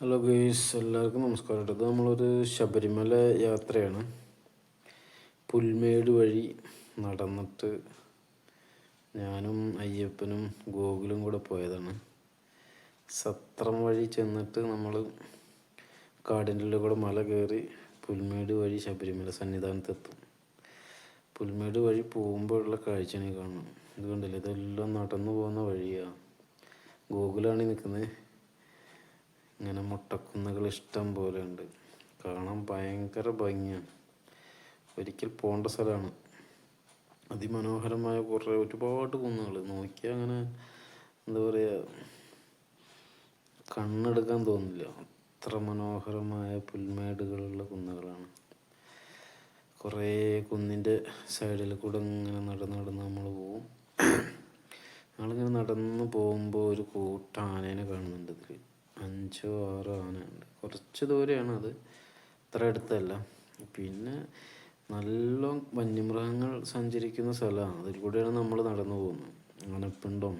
Hello guys, എല്ലാവർക്കും നമസ്കാരം. ഇത് നമ്മളൊരു ശബരിമല യാത്രയാണ്. പുൽമേട് വഴി നടന്നിട്ട് ഞാനും അയ്യപ്പനും ഗോകുലും കൂടെ പോയതാണ്. സത്രം വഴി ചെന്നിട്ട് നമ്മൾ കാടിൻ്റെ ഉള്ളിൽ കൂടെ മല കയറി പുൽമേട് വഴി ശബരിമല സന്നിധാനത്തെത്തും. പുൽമേട് വഴി പോകുമ്പോഴുള്ള കാഴ്ചയാണ് കാണുന്നത്. ഇത് കണ്ടില്ലേ, ഇതെല്ലാം നടന്നു പോകുന്ന വഴിയാണ്. ഗോകുലാണ് നിൽക്കുന്നത്. ഇങ്ങനെ മുട്ടക്കുന്നുകൾ ഇഷ്ടം പോലെ ഉണ്ട്. കാണാൻ ഭയങ്കര ഭംഗിയാണ്. ഒരിക്കൽ പോകേണ്ട സ്ഥലമാണ്. അതിമനോഹരമായ ഒരുപാട് കുന്നുകൾ നോക്കിയാൽ അങ്ങനെ എന്താ പറയുക, കണ്ണെടുക്കാൻ തോന്നില്ല. അത്ര മനോഹരമായ പുൽമേടുകളുള്ള കുന്നുകളാണ്. കുറേ കുന്നിൻ്റെ സൈഡിൽ കൂടെ ഇങ്ങനെ നടന്ന് നമ്മൾ പോവും. ഞങ്ങളിങ്ങനെ നടന്ന് പോകുമ്പോൾ ഒരു കൂട്ടാനേനെ കാണുന്നുണ്ട്. ഇതിൽ 5-6 ആനയുണ്ട്. കുറച്ച് ദൂരെയാണ്, അത് അത്ര അടുത്തല്ല. പിന്നെ നല്ല വന്യമൃഗങ്ങൾ സഞ്ചരിക്കുന്ന സ്ഥലമാണ്. അതിൽ കൂടെയാണ് നമ്മൾ നടന്നു പോകുന്നത്. ആനപ്പിണ്ടം,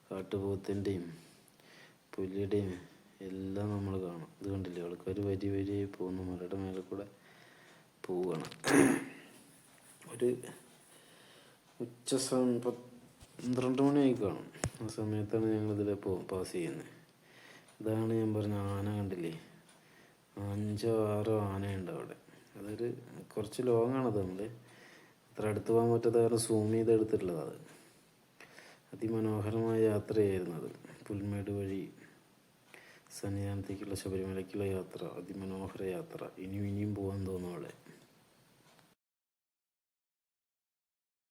കാട്ടുപോത്തിൻ്റെയും പുലിയുടെയും എല്ലാം നമ്മൾ കാണും. ഇത് കണ്ടില്ലേ, ആൾക്കാർ വരിയായി പോകുന്നു. മലയുടെ മേലെ കൂടെ പോവുകയാണ്. ഒരു ഉച്ച സമയം 12 മണിയായി കാണും. ആ സമയത്താണ് ഞങ്ങളിതിൽ പാസ് ചെയ്യുന്നത്. ഇതാണ് ഞാൻ പറഞ്ഞ ആന. കണ്ടില്ലേ, 5-6 ആനയുണ്ട് അവിടെ. അതൊരു കുറച്ച് ലോങ്ങാണത്. നമ്മൾ അത്ര അടുത്ത് പോകാൻ പറ്റാത്ത കാരണം സൂം ചെയ്ത് എടുത്തിട്ടുള്ളത്. അത് അതിമനോഹരമായ യാത്രയായിരുന്നു അത്. പുൽമേട് വഴി സന്നിധാനത്തേക്കുള്ള ശബരിമലയ്ക്കുള്ള യാത്ര, അതിമനോഹര യാത്ര. ഇനിയും പോകാൻ തോന്നും അവിടെ.